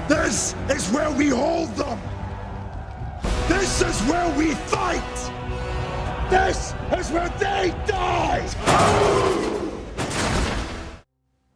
This is where we hold them! This is where we fight! This is where they die!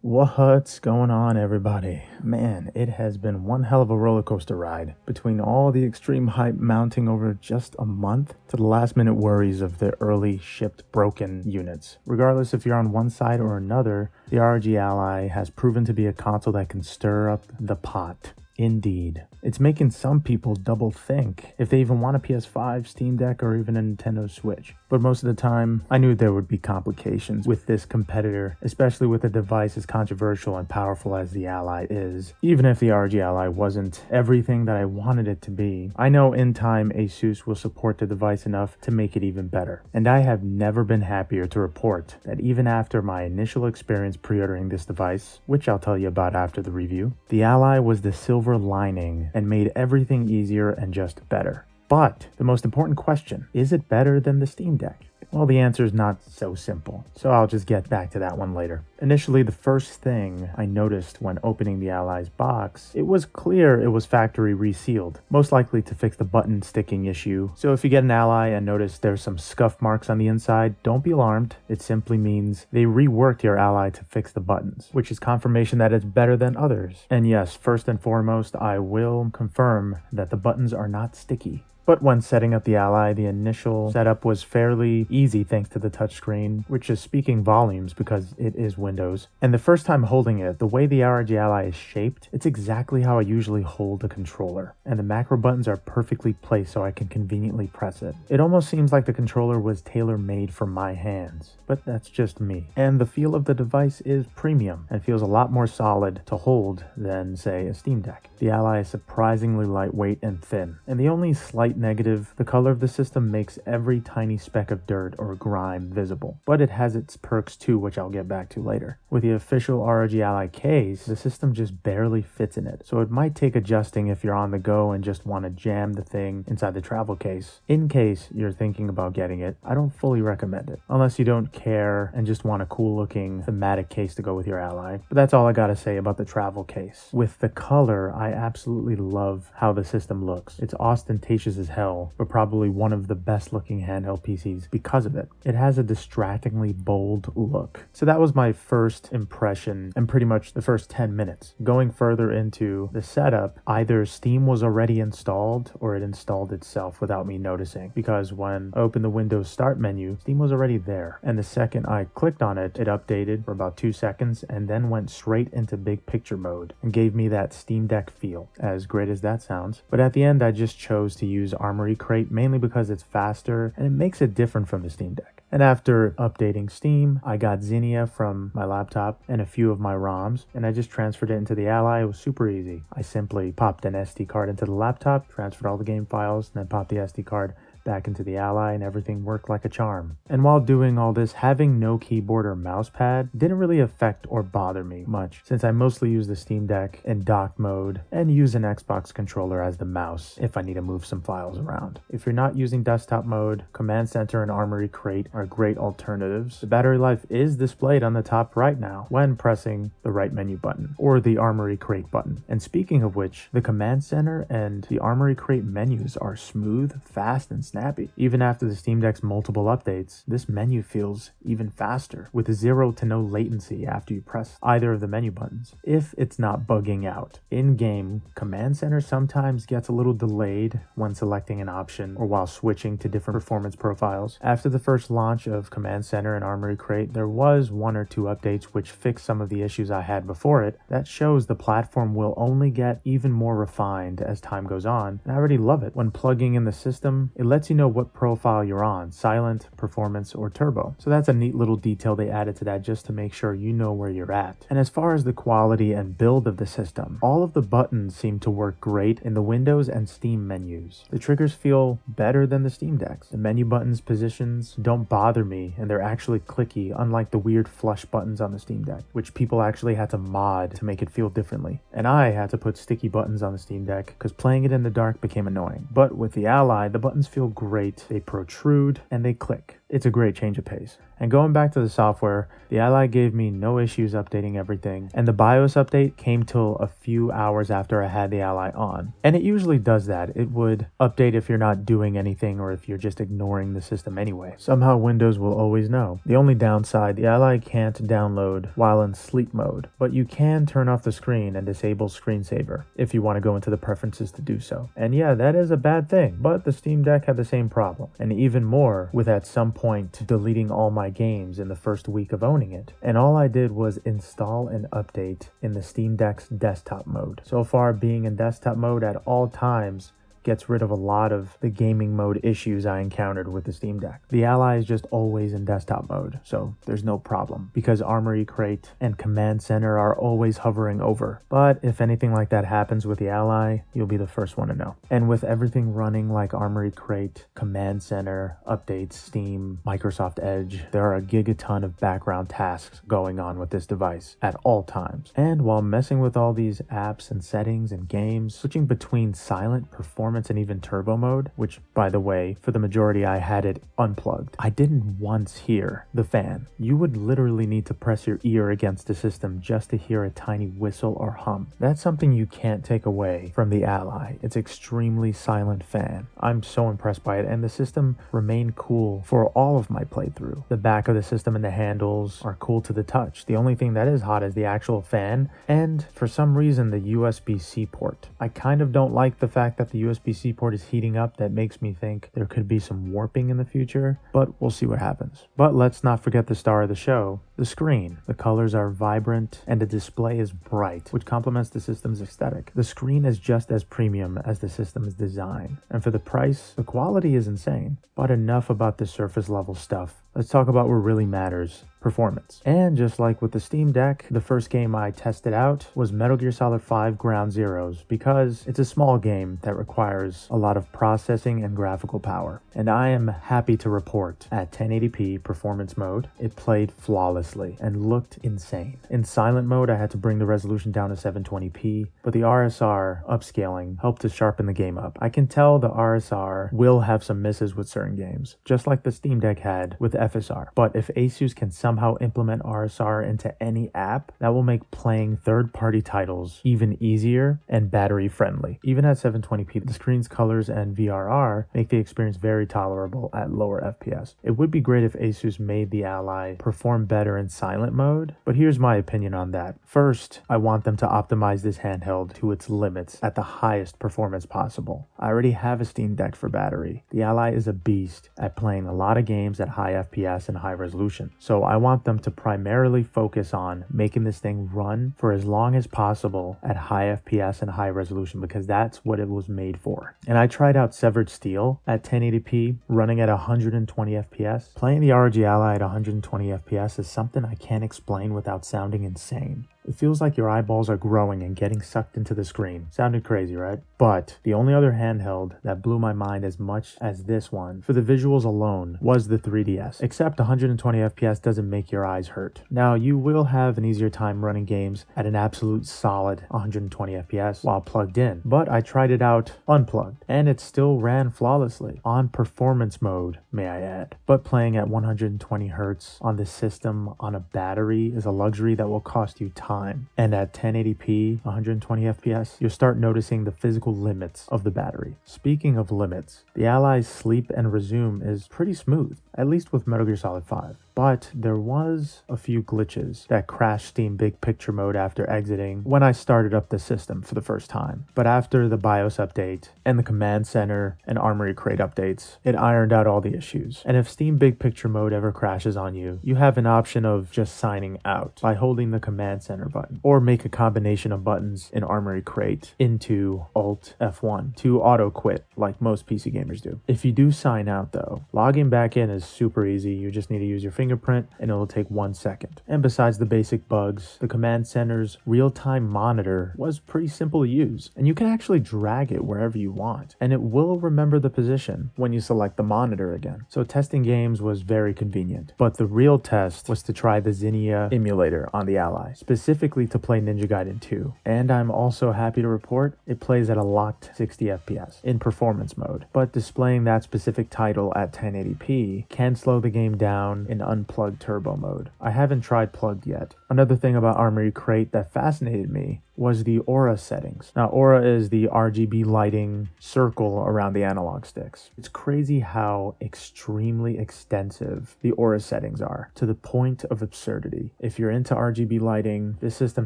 What's going on, everybody? Man, it has been one hell of a roller coaster ride. Between all the extreme hype mounting over just a month to the last minute worries of the early shipped broken units. Regardless if you're on one side or another, the ROG Ally has proven to be a console that can stir up the pot. Indeed. It's making some people double think if they even want a PS5, Steam Deck, or even a Nintendo Switch. But most of the time, I knew there would be complications with this competitor, especially with a device as controversial and powerful as the Ally is. Even if the ROG Ally wasn't everything that I wanted it to be, I know in time Asus will support the device enough to make it even better. And I have never been happier to report that even after my initial experience pre-ordering this device, which I'll tell you about after the review, the Ally was the silver lining and made everything easier and just better. But the most important question, is it better than the Steam Deck? Well, the answer is not so simple, so I'll just get back to that one later. Initially, the first thing I noticed when opening the Ally's box, it was clear it was factory resealed, most likely to fix the button sticking issue. So if you get an Ally and notice there's some scuff marks on the inside, don't be alarmed. It simply means they reworked your Ally to fix the buttons, which is confirmation that it's better than others. And yes, first and foremost, I will confirm that the buttons are not sticky. But when setting up the Ally, the initial setup was fairly easy thanks to the touchscreen, which is speaking volumes because it is Windows. And the first time holding it, the way the ROG Ally is shaped, it's exactly how I usually hold a controller. And the macro buttons are perfectly placed so I can conveniently press it. It almost seems like the controller was tailor-made for my hands, but that's just me. And the feel of the device is premium and feels a lot more solid to hold than, say, a Steam Deck. The Ally is surprisingly lightweight and thin, and the only slight negative, the color of the system makes every tiny speck of dirt or grime visible. But it has its perks too, which I'll get back to later. With the official ROG Ally case, the system just barely fits in it, so it might take adjusting if you're on the go and just want to jam the thing inside the travel case. In case you're thinking about getting it, I don't fully recommend it, unless you don't care and just want a cool looking thematic case to go with your Ally. But that's all I gotta say about the travel case. With the color, I absolutely love how the system looks. It's ostentatious as hell, but probably one of the best looking handheld PCs because of it. It has a distractingly bold look. So that was my first impression and pretty much the first 10 minutes. Going further into the setup, either Steam was already installed or it installed itself without me noticing, because when I opened the Windows Start menu, Steam was already there. And the second I clicked on it, it updated for about 2 seconds and then went straight into big picture mode and gave me that Steam Deck feel, as great as that sounds. But at the end, I just chose to use Armoury crate mainly because it's faster and it makes it different from the Steam Deck. And after updating Steam, I got Zinnia from my laptop and a few of my ROMs, and I just transferred it into the Ally. It was super easy. I simply popped an SD card into the laptop, transferred all the game files, and then popped the SD card back into the Ally, and everything worked like a charm. And while doing all this, having no keyboard or mouse pad didn't really affect or bother me much, since I mostly use the Steam Deck in dock mode and use an Xbox controller as the mouse if I need to move some files around. If you're not using desktop mode, Command Center and Armoury Crate are great alternatives. The battery life is displayed on the top right now when pressing the right menu button or the Armoury Crate button. And speaking of which, the Command Center and the Armoury Crate menus are smooth, fast, and snappy. Even after the Steam Deck's multiple updates, this menu feels even faster, with 0 to no latency after you press either of the menu buttons, if it's not bugging out. In-game, Command Center sometimes gets a little delayed when selecting an option or while switching to different performance profiles. After the first launch of Command Center and Armoury Crate, there was 1 or 2 updates which fixed some of the issues I had before it. That shows the platform will only get even more refined as time goes on, and I already love it. When plugging in the system, it lets you know what profile you're on, silent, performance, or turbo. So that's a neat little detail they added to that just to make sure you know where you're at. And as far as the quality and build of the system, all of the buttons seem to work great in the Windows and Steam menus. The triggers feel better than the Steam Decks. The menu buttons positions don't bother me, and they're actually clicky, unlike the weird flush buttons on the Steam Deck, which people actually had to mod to make it feel differently. And I had to put sticky buttons on the Steam Deck because playing it in the dark became annoying. But with the Ally, the buttons feel great, they protrude, and they click. it's a great change of pace. And going back to the software, the Ally gave me no issues updating everything, and the BIOS update came till a few hours after I had the Ally on. And it usually does that. It would update if you're not doing anything or if you're just ignoring the system anyway. Somehow Windows will always know. The only downside, the Ally can't download while in sleep mode, but you can turn off the screen and disable screensaver if you want to go into the preferences to do so. And yeah, that is a bad thing, but the Steam Deck had the same problem, and even more with at some point deleting all my games in the first week of owning it. And all I did was install and update in the Steam Deck's desktop mode. So far, being in desktop mode at all times gets rid of a lot of the gaming mode issues I encountered with the Steam Deck. The Ally is just always in desktop mode, so there's no problem, because Armoury Crate and Command Center are always hovering over. But if anything like that happens with the Ally, you'll be the first one to know. And with everything running like Armoury Crate, Command Center, updates, Steam, Microsoft Edge, there are a gigaton of background tasks going on with this device at all times. And while messing with all these apps and settings and games, switching between silent, performance, and even turbo mode, which by the way, for the majority I had it unplugged, I didn't once hear the fan. You would literally need to press your ear against the system just to hear a tiny whistle or hum. That's something you can't take away from the Ally. It's extremely silent fan. I'm so impressed by it, and the system remained cool for all of my playthrough. The back of the system and the handles are cool to the touch. The only thing that is hot is the actual fan, and for some reason the USB-C port. I kind of don't like the fact that the USB-C port is heating up. That makes me think there could be some warping in the future, but we'll see what happens. But let's not forget the star of the show, the screen. The colors are vibrant and the display is bright, which complements the system's aesthetic. The screen is just as premium as the system's design, and for the price, the quality is insane. But enough about the surface level stuff. Let's talk about what really matters, performance. And just like with the Steam Deck, the first game I tested out was Metal Gear Solid 5 Ground Zeroes, because it's a small game that requires a lot of processing and graphical power. And I am happy to report, at 1080p performance mode, it played flawlessly and looked insane. In silent mode, I had to bring the resolution down to 720p, but the RSR upscaling helped to sharpen the game up. I can tell the RSR will have some misses with certain games, just like the Steam Deck had with FSR. But if Asus can somehow implement RSR into any app, that will make playing third-party titles even easier and battery-friendly. Even at 720p, the screen's colors and VRR make the experience very tolerable at lower FPS. It would be great if Asus made the Ally perform better in silent mode, but here's my opinion on that. First, I want them to optimize this handheld to its limits at the highest performance possible. I already have a Steam Deck for battery. The Ally is a beast at playing a lot of games at high FPS and high resolution, so I want them to primarily focus on making this thing run for as long as possible at high FPS and high resolution, because that's what it was made for. And I tried out Severed Steel at 1080p running at 120 FPS. Playing the ROG Ally at 120 FPS is something I can't explain without sounding insane. It feels like your eyeballs are growing and getting sucked into the screen. Sounded crazy, right? But the only other handheld that blew my mind as much as this one, for the visuals alone, was the 3DS. Except 120 FPS doesn't make your eyes hurt. Now, you will have an easier time running games at an absolute solid 120 FPS while plugged in, but I tried it out unplugged, and it still ran flawlessly, on performance mode, may I add. But playing at 120 Hz on the system on a battery is a luxury that will cost you time. And at 1080p, 120 FPS, you'll start noticing the physical limits of the battery. Speaking of limits, the Ally's sleep and resume is pretty smooth, at least with Metal Gear Solid 5. But there was a few glitches that crashed Steam Big Picture mode after exiting when I started up the system for the first time. But after the BIOS update and the Command Center and Armoury Crate updates, it ironed out all the issues. And if Steam Big Picture mode ever crashes on you, you have an option of just signing out by holding the Command Center button, or make a combination of buttons in Armoury Crate into Alt F1 to auto quit like most PC gamers do. If you do sign out though, logging back in is super easy. You just need to use your fingerprint fingerprint and it'll take 1 second. And besides the basic bugs, the command center's real-time monitor was pretty simple to use, and you can actually drag it wherever you want, and it will remember the position when you select the monitor again. So testing games was very convenient. But the real test was to try the Zinnia emulator on the Ally, specifically to play Ninja Gaiden 2. And I'm also happy to report it plays at a locked 60 FPS in performance mode, but displaying that specific title at 1080p can slow the game down in unplugged turbo mode. I haven't tried plugged yet. Another thing about Armoury Crate that fascinated me was the aura settings. Now, aura is the RGB lighting circle around the analog sticks. It's crazy how extremely extensive the aura settings are, to the point of absurdity. If you're into RGB lighting, this system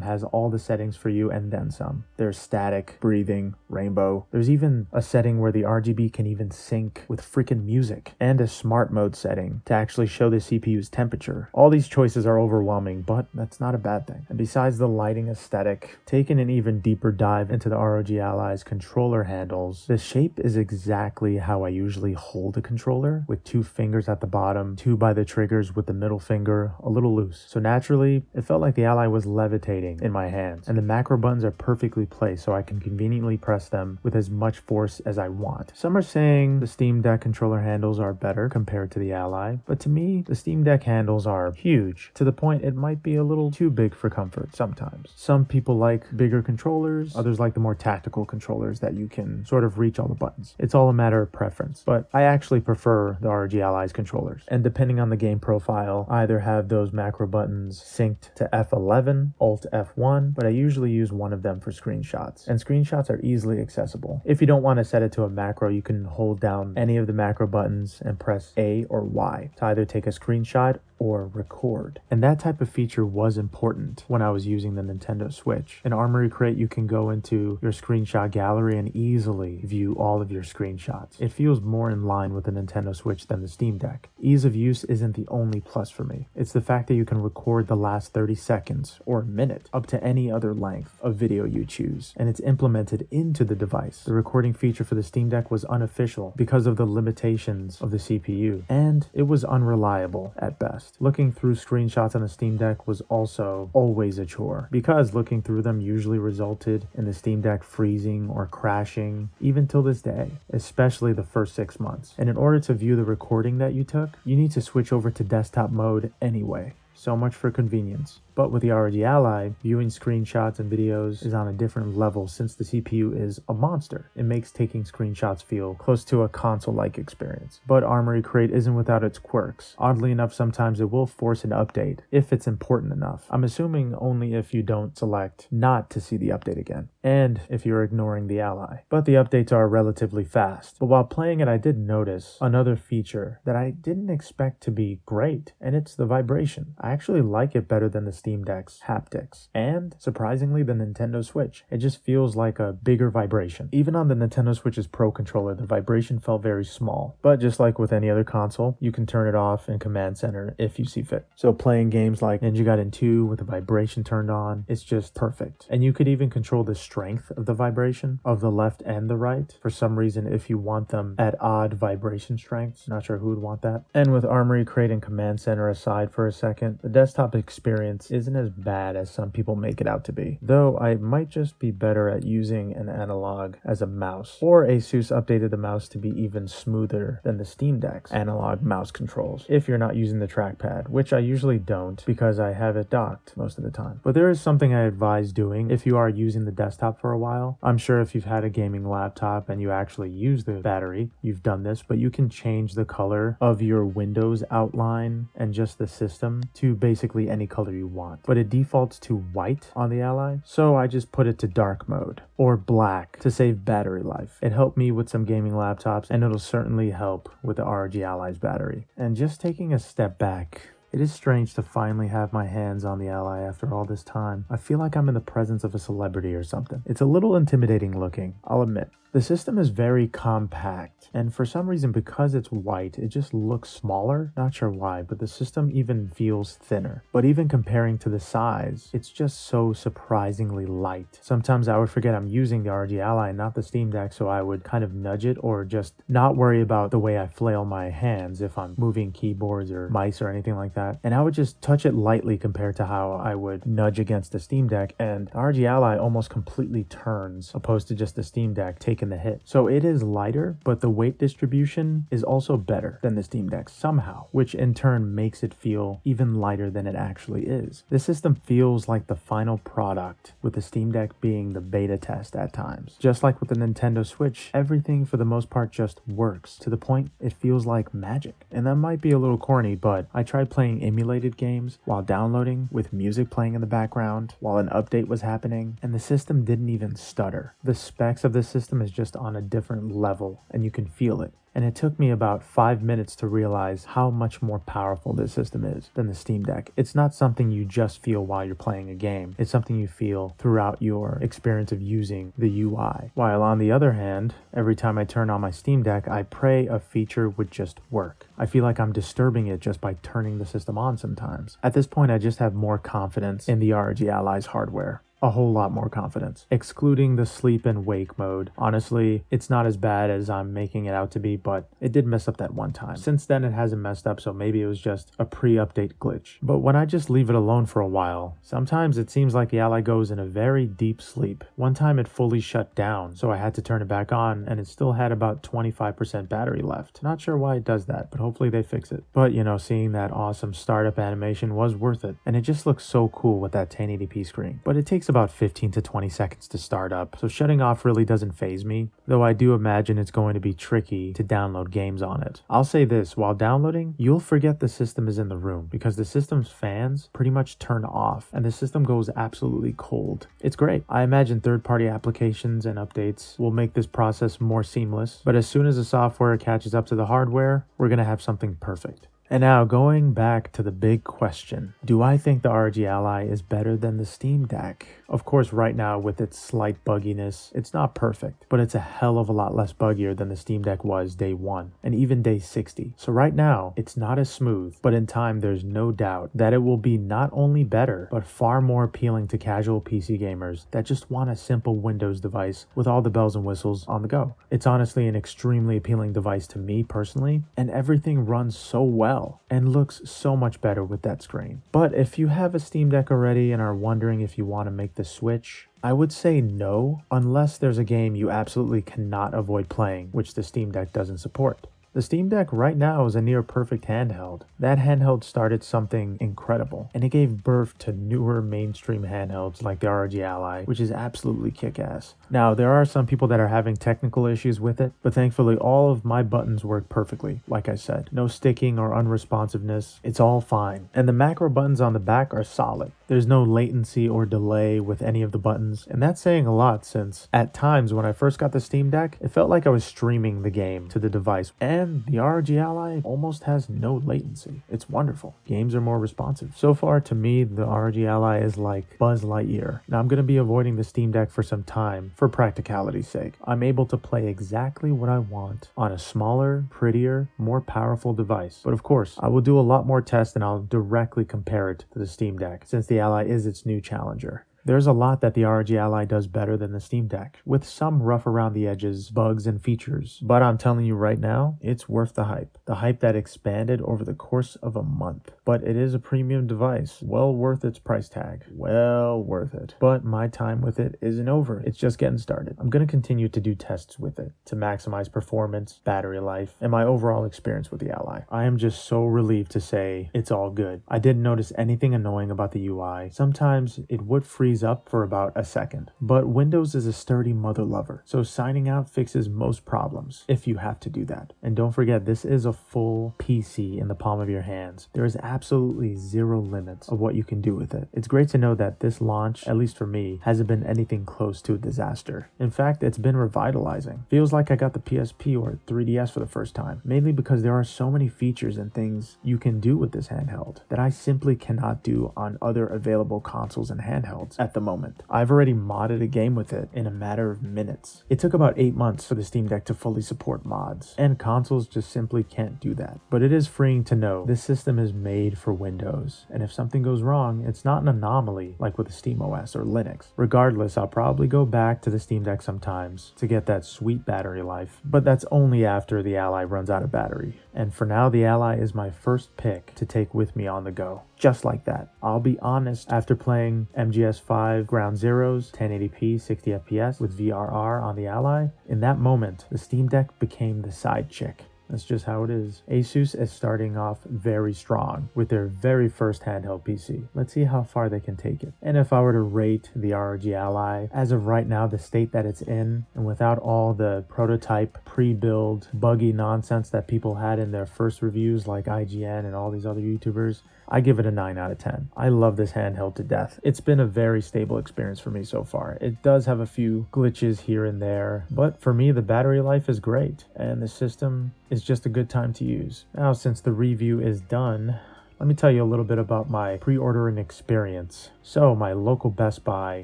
has all the settings for you and then some. There's static, breathing, rainbow. There's even a setting where the RGB can even sync with freaking music, and a smart mode setting to actually show the CPU's temperature. All these choices are overwhelming, but that's not a bad thing. And besides the lighting aesthetic, taking an even deeper dive into the ROG Ally's controller handles, the shape is exactly how I usually hold a controller, with 2 fingers at the bottom, 2 by the triggers with the middle finger a little loose. So naturally, it felt like the Ally was levitating in my hands, and the macro buttons are perfectly placed so I can conveniently press them with as much force as I want. Some are saying the Steamdeck controller handles are better compared to the Ally, but to me, the Steamdeck handles are huge, to the point it might be a little too big for comfort sometimes. Some people like bigger controllers, others like the more tactical controllers that you can sort of reach all the buttons. It's all a matter of preference, but I actually prefer the ROG Ally's controllers. And depending on the game profile, I either have those macro buttons synced to F11, Alt F1, but I usually use one of them for screenshots. And screenshots are easily accessible. If you don't want to set it to a macro, you can hold down any of the macro buttons and press A or Y to either take a screenshot or record. And that type of feature was important when I was using the Nintendo Switch. In Armoury Crate, you can go into your screenshot gallery and easily view all of your screenshots. It feels more in line with the Nintendo Switch than the Steam Deck. Ease of use isn't the only plus for me. It's the fact that you can record the last 30 seconds or a minute up to any other length of video you choose, and it's implemented into the device. The recording feature for the Steam Deck was unofficial because of the limitations of the CPU, and it was unreliable at best. Looking through screenshots on the Steam Deck was also always a chore, because looking through them usually resulted in the Steam Deck freezing or crashing, even till this day, especially the first 6 months. And in order to view the recording that you took, you need to switch over to desktop mode anyway. So much for convenience. But with the ROG Ally, viewing screenshots and videos is on a different level since the CPU is a monster. It makes taking screenshots feel close to a console-like experience. But Armoury Crate isn't without its quirks. Oddly enough, sometimes it will force an update if it's important enough. I'm assuming only if you don't select not to see the update again, and if you're ignoring the Ally. But the updates are relatively fast. But while playing it, I did notice another feature that I didn't expect to be great, and it's the vibration. I actually like it better than the Steam Deck's haptics, and surprisingly the Nintendo Switch. It just feels like a bigger vibration. Even on the Nintendo Switch's Pro controller, the vibration felt very small, but just like with any other console, you can turn it off in Command Center if you see fit. So playing games like Ninja Gaiden 2 with the vibration turned on, it's just perfect. And you could even control the strength of the vibration of the left and the right for some reason if you want them at odd vibration strengths. Not sure who would want that. And with Armoury Crate and Command Center aside for a second, the desktop experience isn't as bad as some people make it out to be, though I might just be better at using an analog as a mouse, or Asus updated the mouse to be even smoother than the Steam Deck's analog mouse controls if you're not using the trackpad, which I usually don't because I have it docked most of the time. But there is something I advise doing if you are using the desktop for a while. I'm sure if you've had a gaming laptop and you actually use the battery, you've done this, but you can change the color of your Windows outline and just the system to basically any color you want. But it defaults to white on the Ally, so I just put it to dark mode or black to save battery life. It helped me with some gaming laptops, and it'll certainly help with the ROG Ally's battery. And just taking a step back, it is strange to finally have my hands on the Ally after all this time. I feel like I'm in the presence of a celebrity or something. It's a little intimidating looking, I'll admit. The system is very compact, and for some reason, because it's white, it just looks smaller. Not sure why, but the system even feels thinner. But even comparing to the size, it's just so surprisingly light. Sometimes I would forget I'm using the ROG Ally and not the Steam Deck, so I would kind of nudge it or just not worry about the way I flail my hands if I'm moving keyboards or mice or anything like that. that, and I would just touch it lightly compared to how I would nudge against the Steam Deck, and the ROG Ally almost completely turns opposed to just the Steam Deck taking the hit. So it is lighter, but the weight distribution is also better than the Steam Deck somehow, which in turn makes it feel even lighter than it actually is. The system feels like the final product, with the Steam Deck being the beta test at times. Just like with the Nintendo Switch, everything for the most part just works to the point it feels like magic. And that might be a little corny, but I tried playing emulated games while downloading with music playing in the background while an update was happening, and the system didn't even stutter. The specs of the system is just on a different level, and you can feel it. And it took me about 5 minutes to realize how much more powerful this system is than the Steam Deck. It's not something you just feel while you're playing a game. It's something you feel throughout your experience of using the UI. While on the other hand, every time I turn on my Steam Deck, I pray a feature would just work. I feel like I'm disturbing it just by turning the system on sometimes. At this point, I just have more confidence in the ROG Ally's hardware. A whole lot more confidence. Excluding the sleep and wake mode, honestly, it's not as bad as I'm making it out to be, but it did mess up that one time. Since then, it hasn't messed up, so maybe it was just a pre-update glitch. But when I just leave it alone for a while, sometimes it seems like the Ally goes in a very deep sleep. One time it fully shut down, so I had to turn it back on, and it still had about 25% battery left. Not sure why it does that, but hopefully they fix it. But you know, seeing that awesome startup animation was worth it, and it just looks so cool with that 1080p screen. But it takes about 15 to 20 seconds to start up, so shutting off really doesn't faze me, though I do imagine it's going to be tricky to download games on it. I'll say this, while downloading, you'll forget the system is in the room because the system's fans pretty much turn off and the system goes absolutely cold. It's great. I imagine third-party applications and updates will make this process more seamless, but as soon as the software catches up to the hardware, we're gonna have something perfect. And now, going back to the big question, do I think the ROG Ally is better than the Steam Deck? Of course, right now, with its slight bugginess, it's not perfect, but it's a hell of a lot less buggier than the Steam Deck was day 1, and even day 60. So right now, it's not as smooth, but in time, there's no doubt that it will be not only better, but far more appealing to casual PC gamers that just want a simple Windows device with all the bells and whistles on the go. It's honestly an extremely appealing device to me personally, and everything runs so well and looks so much better with that screen. But if you have a Steam Deck already and are wondering if you want to make the switch, I would say no, unless there's a game you absolutely cannot avoid playing, which the Steam Deck doesn't support. The Steam Deck right now is a near perfect handheld. That handheld started something incredible, and it gave birth to newer mainstream handhelds like the ROG Ally, which is absolutely kick-ass. Now, there are some people that are having technical issues with it, but thankfully all of my buttons work perfectly, like I said. No sticking or unresponsiveness, it's all fine. And the macro buttons on the back are solid. There's no latency or delay with any of the buttons, and that's saying a lot since at times when I first got the Steam Deck, it felt like I was streaming the game to the device, and the ROG Ally almost has no latency. It's wonderful. Games are more responsive. So far, to me, the ROG Ally is like Buzz Lightyear. Now, I'm going to be avoiding the Steam Deck for some time for practicality's sake. I'm able to play exactly what I want on a smaller, prettier, more powerful device. But of course, I will do a lot more tests and I'll directly compare it to the Steam Deck since the Ally is its new challenger. There's a lot that the ROG Ally does better than the Steam Deck, with some rough around the edges, bugs, and features. But I'm telling you right now, it's worth the hype. The hype that expanded over the course of a month. But it is a premium device, well worth its price tag. Well worth it. But my time with it isn't over. It's just getting started. I'm going to continue to do tests with it to maximize performance, battery life, and my overall experience with the Ally. I am just so relieved to say it's all good. I didn't notice anything annoying about the UI. Sometimes it would freeze up for about a second, but Windows is a sturdy mother lover, so signing out fixes most problems if you have to do that. And don't forget, this is a full PC in the palm of your hands. There is absolutely zero limits of what you can do with it. It's great to know that this launch, at least for me, hasn't been anything close to a disaster. In fact, it's been revitalizing. Feels like I got the PSP or 3DS for the first time, mainly because there are so many features and things you can do with this handheld that I simply cannot do on other available consoles and handhelds at the moment. I've already modded a game with it in a matter of minutes. It took about 8 months for the Steam Deck to fully support mods, and consoles just simply can't do that. But it is freeing to know this system is made for Windows, and if something goes wrong, it's not an anomaly like with the SteamOS or Linux. Regardless, I'll probably go back to the Steam Deck sometimes to get that sweet battery life, but that's only after the Ally runs out of battery. And for now, the Ally is my first pick to take with me on the go. Just like that. I'll be honest, after playing MGS5 Ground Zeroes, 1080p, 60 FPS with VRR on the Ally, in that moment, the Steam Deck became the side chick. That's just how it is. Asus is starting off very strong with their very first handheld PC. Let's see how far they can take it. And if I were to rate the ROG Ally, as of right now, the state that it's in, and without all the prototype, pre-build, buggy nonsense that people had in their first reviews like IGN and all these other YouTubers, I give it a 9 out of 10. I love this handheld to death. It's been a very stable experience for me so far. It does have a few glitches here and there, but for me, the battery life is great, and the system is just a good time to use. Now, since the review is done, let me tell you a little bit about my pre-ordering experience. So my local Best Buy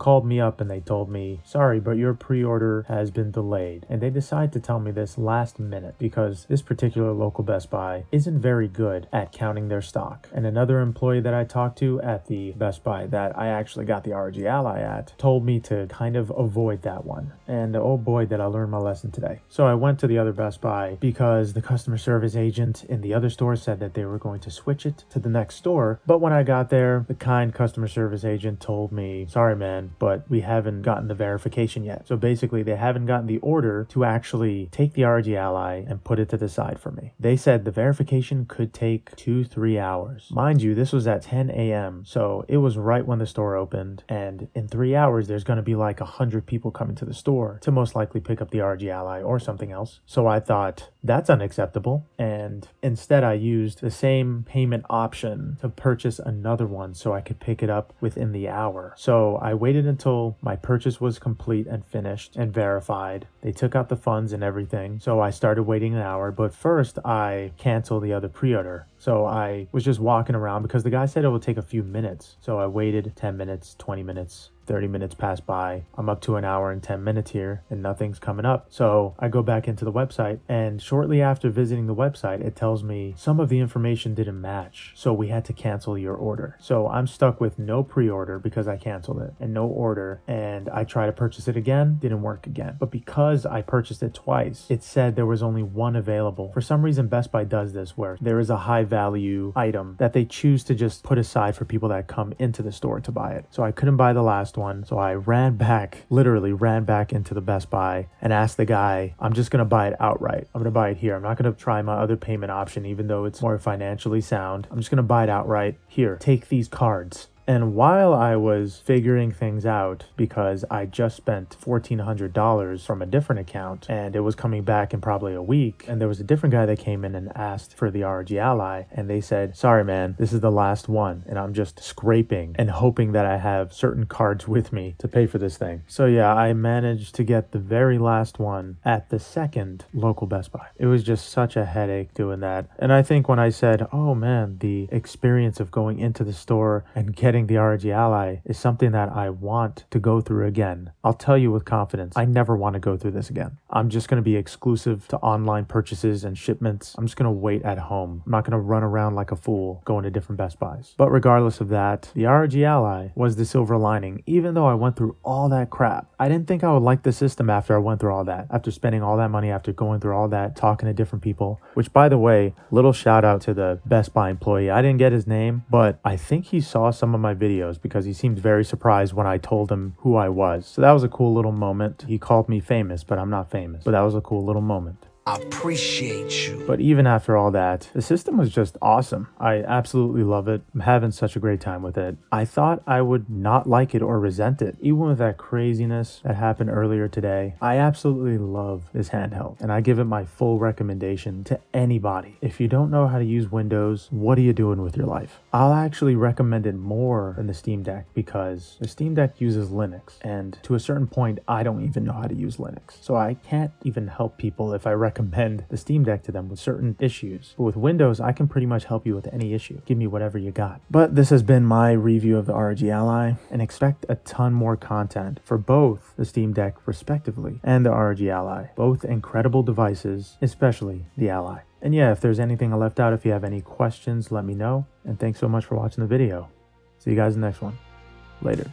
called me up and they told me, sorry, but your pre-order has been delayed. And they decided to tell me this last minute because this particular local Best Buy isn't very good at counting their stock. And another employee that I talked to at the Best Buy that I actually got the ROG Ally at told me to kind of avoid that one. And oh boy, did I learn my lesson today. So I went to the other Best Buy because the customer service agent in the other store said that they were going to switch it to the next store. But when I got there, the kind customer service agent told me, sorry man, but we haven't gotten the verification yet. So basically they haven't gotten the order to actually take the ROG Ally and put it to the side for me. They said the verification could take 2-3 hours. Mind you, this was at 10 a.m. So it was right when the store opened, and in 3 hours there's going to be like 100 people coming to the store to most likely pick up the ROG Ally or something else. So I thought that's unacceptable, and instead I used the same payment option to purchase another one so I could pick it up within the hour. So I waited until my purchase was complete and finished and verified. They took out the funds and everything. So I started waiting an hour, but first I canceled the other pre-order. So I was just walking around because the guy said it would take a few minutes. So I waited 10 minutes, 20 minutes, 30 minutes passed by. I'm up to an hour and 10 minutes here and nothing's coming up. So I go back into the website, and shortly after visiting the website, it tells me some of the information didn't match. So we had to cancel your order. So I'm stuck with no pre-order because I canceled it, and no order. And I tried to purchase it again, didn't work again. But because I purchased it twice, it said there was only one available. For some reason, Best Buy does this where there is a high value item that they choose to just put aside for people that come into the store to buy it. So I couldn't buy the last one. So I literally ran back into the Best Buy and asked the guy, I'm just going to buy it outright. I'm going to buy it here. I'm not going to try my other payment option, even though it's more financially sound. I'm just going to buy it outright. Here, take these cards. And while I was figuring things out, because I just spent $1,400 from a different account and it was coming back in probably a week, and there was a different guy that came in and asked for the ROG Ally, and they said, sorry man, this is the last one. And I'm just scraping and hoping that I have certain cards with me to pay for this thing. So yeah, I managed to get the very last one at the second local Best Buy. It was just such a headache doing that. And I think when I said, oh man, the experience of going into the store and getting the ROG Ally is something that I want to go through again. I'll tell you with confidence, I never want to go through this again. I'm just going to be exclusive to online purchases and shipments. I'm just going to wait at home. I'm not going to run around like a fool going to different Best Buys. But regardless of that, the ROG Ally was the silver lining. Even though I went through all that crap, I didn't think I would like the system after I went through all that. After spending all that money, after going through all that, talking to different people, which by the way, little shout out to the Best Buy employee. I didn't get his name, but I think he saw some of my videos because he seemed very surprised when I told him who I was. So that was a cool little moment. He called me famous, but I'm not famous. But that was a cool little moment. I appreciate you. But even after all that, the system was just awesome. I absolutely love it. I'm having such a great time with it. I thought I would not like it or resent it. Even with that craziness that happened earlier today, I absolutely love this handheld. And I give it my full recommendation to anybody. If you don't know how to use Windows, what are you doing with your life? I'll actually recommend it more than the Steam Deck because the Steam Deck uses Linux. And to a certain point, I don't even know how to use Linux. So I can't even help people if I recommend the Steam Deck to them with certain issues. But with Windows, I can pretty much help you with any issue. Give me whatever you got. But this has been my review of the ROG Ally, and expect a ton more content for both the Steam Deck respectively and the ROG Ally. Both incredible devices, especially the Ally. And yeah, if there's anything I left out, if you have any questions, let me know. And thanks so much for watching the video. See you guys in the next one. Later.